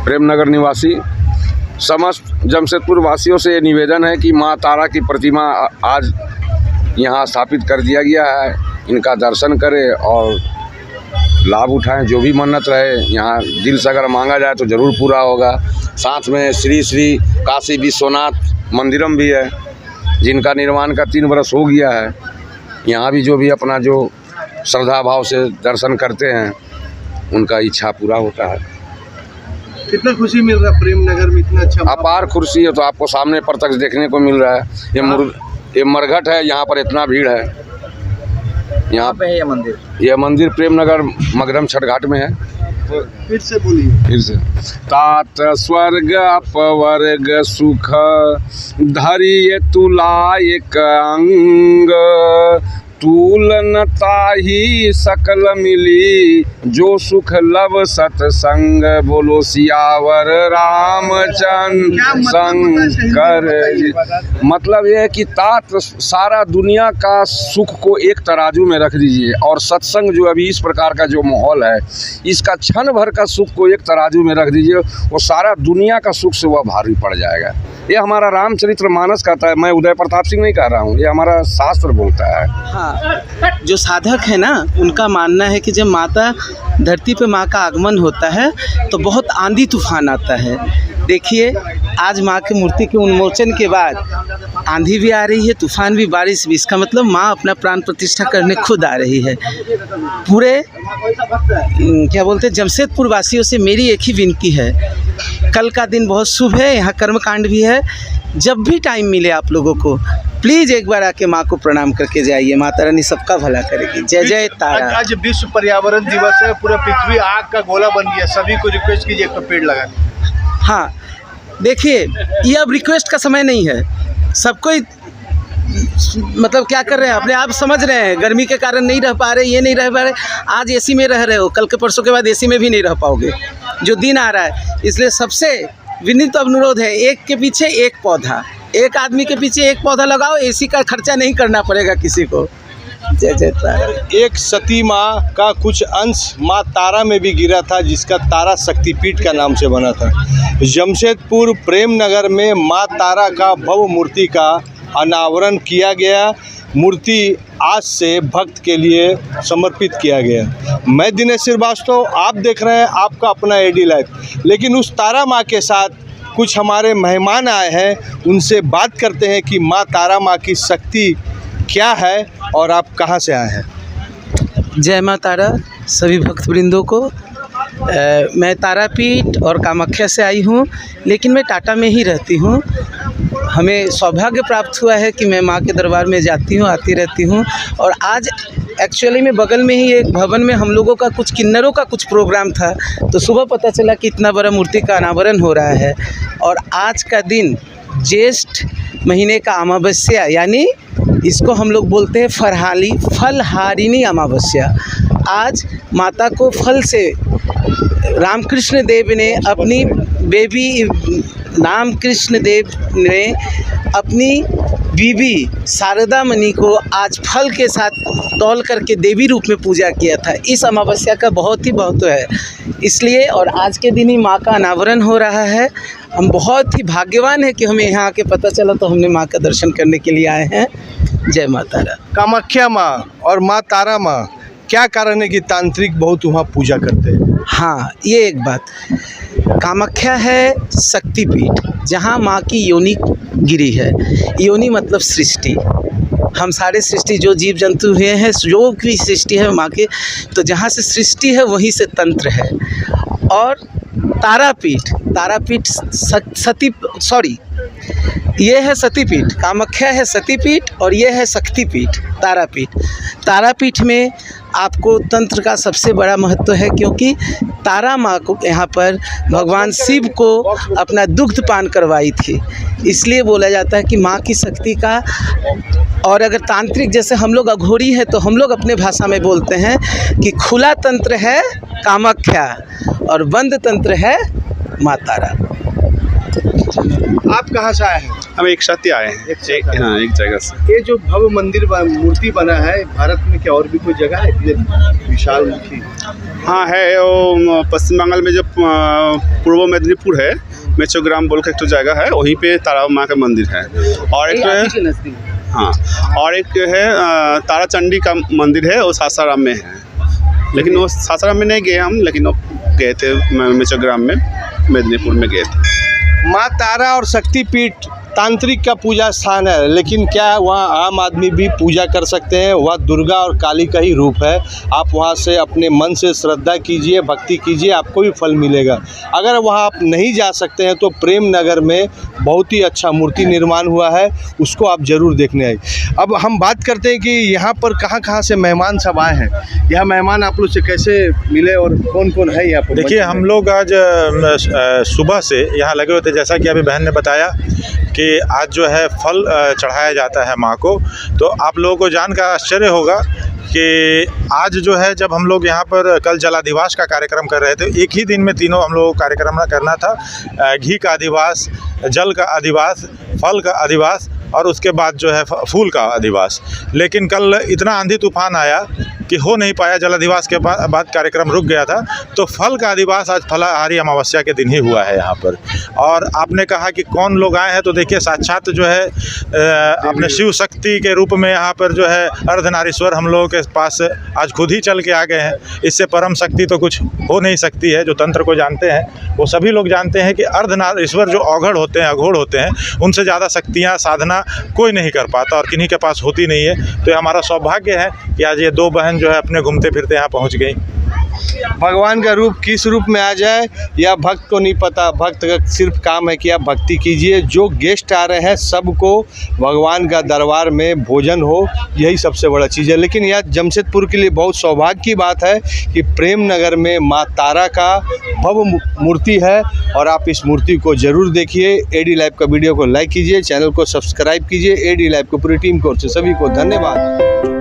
प्रेमनगर निवासी समस्त जमशेदपुर वासियों से निवेदन है कि माँ तारा की प्रतिमा आज यहाँ स्थापित कर दिया गया है। इनका दर्शन करें और लाभ उठाएं। जो भी मन्नत रहे यहाँ दिल से अगर मांगा जाए तो ज़रूर पूरा होगा। साथ में श्री श्री काशी विश्वनाथ मंदिरम भी है, जिनका निर्माण का 3 वर्ष हो गया है। यहाँ भी जो भी अपना जो श्रद्धा भाव से दर्शन करते हैं उनका इच्छा पूरा होता है। कितना खुशी मिल रहा है प्रेमनगर में, इतना अच्छा अपार खुशी है। तो आपको सामने प्रत्यक्ष देखने को मिल रहा है। ये मरघट है, यहाँ पर इतना भीड़ है। यहाँ पे है ये मंदिर प्रेमनगर मगरम छठ घाट में है। फिर से बोलिए। फिर से तात स्वर्ग अपवर्ग सुख धरिय तुला एक अंग, तूलन ताही सकल मिली जो सुख लव सतसंग। बोलो सियावर रामचंद्र शंकर। मतलब ये है कि तात सारा दुनिया का सुख को एक तराजू में रख दीजिए और सत्संग जो अभी इस प्रकार का जो माहौल है इसका क्षण भर का सुख को एक तराजू में रख दीजिए, वो सारा दुनिया का सुख से वह भारी पड़ जाएगा। ये हमारा रामचरितमानस कहता है, मैं उदय प्रताप सिंह नहीं कह रहा हूँ, ये हमारा शास्त्र बोलता है। हाँ, जो साधक है ना उनका मानना है कि जब माता धरती पे माँ का आगमन होता है तो बहुत आंधी तूफान आता है। देखिए आज माँ की मूर्ति के उन्मोचन के बाद आंधी भी आ रही है, तूफान भी, बारिश भी। इसका मतलब माँ अपना प्राण प्रतिष्ठा करने खुद आ रही है। पूरे क्या बोलते हैं जमशेदपुर वासियों से मेरी एक ही विनती है, कल का दिन बहुत शुभ है, यहाँ कर्मकांड भी है। जब भी टाइम मिले आप लोगों को प्लीज़ एक बार आके माँ को प्रणाम करके जाइए। माता रानी सबका भला करेगी। जय जय तारा। आज विश्व पर्यावरण दिवस है, पूरा पृथ्वी आग का गोला बन गया। सभी को रिक्वेस्ट कीजिए एक पेड़ लगाने। हाँ देखिए, ये अब रिक्वेस्ट का समय नहीं है। सबको मतलब क्या कर रहे हैं, अपने आप समझ रहे हैं गर्मी के कारण नहीं रह पा रहे, ये नहीं रह पा रहे। आज एसी में रह रहे हो, कल के परसों के बाद एसी में भी नहीं रह पाओगे, जो दिन आ रहा है। इसलिए सबसे विनीत अनुरोध है, एक के पीछे एक पौधा, एक आदमी के पीछे एक पौधा लगाओ। एसी का खर्चा नहीं करना पड़ेगा किसी को। जय जय तारा। एक सती माँ का कुछ अंश माँ तारा में भी गिरा था, जिसका तारा शक्तिपीठ का नाम से बना था। जमशेदपुर प्रेमनगर में माँ तारा का भव्य मूर्ति का अनावरण किया गया। मूर्ति आज से भक्त के लिए समर्पित किया गया। मैं दिनेश श्रीवास्तव, आप देख रहे हैं आपका अपना एडी लाइफ। लेकिन उस तारा माँ के साथ कुछ हमारे मेहमान आए हैं, उनसे बात करते हैं कि माँ तारा माँ की शक्ति क्या है और आप कहाँ से आए हैं। जय माँ तारा सभी भक्तवृंदों को। मैं तारापीठ और कामाख्या से आई हूँ, लेकिन मैं टाटा में ही रहती हूँ। हमें सौभाग्य प्राप्त हुआ है कि मैं माँ के दरबार में जाती हूँ, आती रहती हूँ। और आज एक्चुअली में बगल में ही एक भवन में हम लोगों का कुछ किन्नरों का कुछ प्रोग्राम था, तो सुबह पता चला कि इतना बड़ा मूर्ति का अनावरण हो रहा है। और आज का दिन ज्येष्ठ महीने का अमावस्या, यानी इसको हम लोग बोलते हैं फलहारिणी अमावस्या। आज माता को फल से रामकृष्ण देव ने अपनी बेबी रामकृष्ण देव ने अपनी बीबी शारदा मणि को आज फल के साथ तौल करके देवी रूप में पूजा किया था। इस अमावस्या का बहुत ही महत्व है इसलिए, और आज के दिन ही माँ का अनावरण हो रहा है। हम बहुत ही भाग्यवान हैं कि हमें यहाँ आके पता चला, तो हमने माँ का दर्शन करने के लिए आए हैं। जय माँ तारा। कामाख्या माँ और माँ तारा माँ, क्या कारण है कि तांत्रिक बहुत वहाँ पूजा करते हैं? हाँ, ये एक बात। कामाख्या है शक्तिपीठ, जहाँ माँ की योनि गिरी है। योनि मतलब सृष्टि। हम सारे सृष्टि जो जीव जंतु हुए हैं, जो भी सृष्टि है माँ के, तो जहाँ से सृष्टि है वहीं से तंत्र है। और तारापीठ ये है सतीपीठ। कामाख्या है सतीपीठ और ये है शक्तिपीठ तारापीठ। तारापीठ में आपको तंत्र का सबसे बड़ा महत्व है, क्योंकि तारा माँ को यहाँ पर भगवान शिव को अपना दुग्ध पान करवाई थी, इसलिए बोला जाता है कि माँ की शक्ति का। और अगर तांत्रिक जैसे हम लोग अघोरी हैं, तो हम लोग अपने भाषा में बोलते हैं कि खुला तंत्र है कामाख्या और बंद तंत्र है माँ तारा। आप कहाँ से आए हैं? हम एक साथ ही आए हैं, एक साथ आए। हाँ, एक जगह से। ये जो भव्य मंदिर मूर्ति बना है, भारत में क्या और भी कोई जगह है इतने विशाल मूर्ति? हाँ है, वो पश्चिम बंगाल में जो पूर्व मेदिनीपुर है, मेचोग्राम बोल के एक तो जगह है, वहीं पे तारा माँ का मंदिर है। और एक है, हाँ, और एक है तारा चंडी का मंदिर है, वो सासाराम में है। लेकिन वो सासाराम में नहीं गए हम, लेकिन वो गए थे मेचोग्राम में, मेदिनीपुर में गए थे। माँ तारा और शक्तिपीठ तांत्रिक का पूजा स्थान है, लेकिन क्या वहाँ आम आदमी भी पूजा कर सकते हैं? वह दुर्गा और काली का ही रूप है। आप वहाँ से अपने मन से श्रद्धा कीजिए, भक्ति कीजिए, आपको भी फल मिलेगा। अगर वहाँ आप नहीं जा सकते हैं तो प्रेम नगर में बहुत ही अच्छा मूर्ति निर्माण हुआ है, उसको आप ज़रूर देखने आए। अब हम बात करते हैं कि यहाँ पर कहाँ से मेहमान सब आए हैं। यहाँ मेहमान आप लोग से कैसे मिले और कौन कौन है यहाँ पर? देखिए, हम लोग आज सुबह से यहाँ लगे हुए थे, जैसा कि अभी बहन ने बताया कि आज जो है फल चढ़ाया जाता है माँ को। तो आप लोगों को जानकर आश्चर्य होगा कि आज जो है, जब हम लोग यहाँ पर कल जलाधिवास का कार्यक्रम कर रहे थे, एक ही दिन में तीनों हम लोगों को कार्यक्रम करना था। घी का अधिवास, जल का अधिवास, फल का अधिवास और उसके बाद जो है फूल का अधिवास। लेकिन कल इतना आंधी तूफान आया कि हो नहीं पाया, जलाधिवास के बाद कार्यक्रम रुक गया था। तो फल का अधिवास आज फलाहारी अमावस्या के दिन ही हुआ है यहाँ पर। और आपने कहा कि कौन लोग आए हैं, तो देखिए साक्षात जो है अपने शिव शक्ति के रूप में यहाँ पर जो है अर्धनारीश्वर हम लोगों के पास आज खुद ही चल के आ गए हैं। इससे परम शक्ति तो कुछ हो नहीं सकती है। जो तंत्र को जानते हैं वो सभी लोग जानते हैं कि अर्धनारीश्वर जो अघड़ होते हैं, अघोड़ होते हैं, उनसे ज़्यादा शक्तियाँ साधना कोई नहीं कर पाता और किन्हीं के पास होती नहीं है। तो ये हमारा सौभाग्य है कि आज ये दो बहन जो है अपने घूमते फिरते यहाँ पहुँच गई। भगवान का रूप किस रूप में आ जाए या भक्त को नहीं पता। भक्त का सिर्फ काम है कि आप भक्ति कीजिए। जो गेस्ट आ रहे हैं सबको भगवान का दरबार में भोजन हो, यही सबसे बड़ा चीज़ है। लेकिन यह जमशेदपुर के लिए बहुत सौभाग्य की बात है कि प्रेम नगर में माँ तारा का भव्य मूर्ति है और आप इस मूर्ति को ज़रूर देखिए। एडी लाइव का वीडियो को लाइक कीजिए, चैनल को सब्सक्राइब कीजिए। एडी लाइव को पूरी टीम की ओर से सभी को धन्यवाद।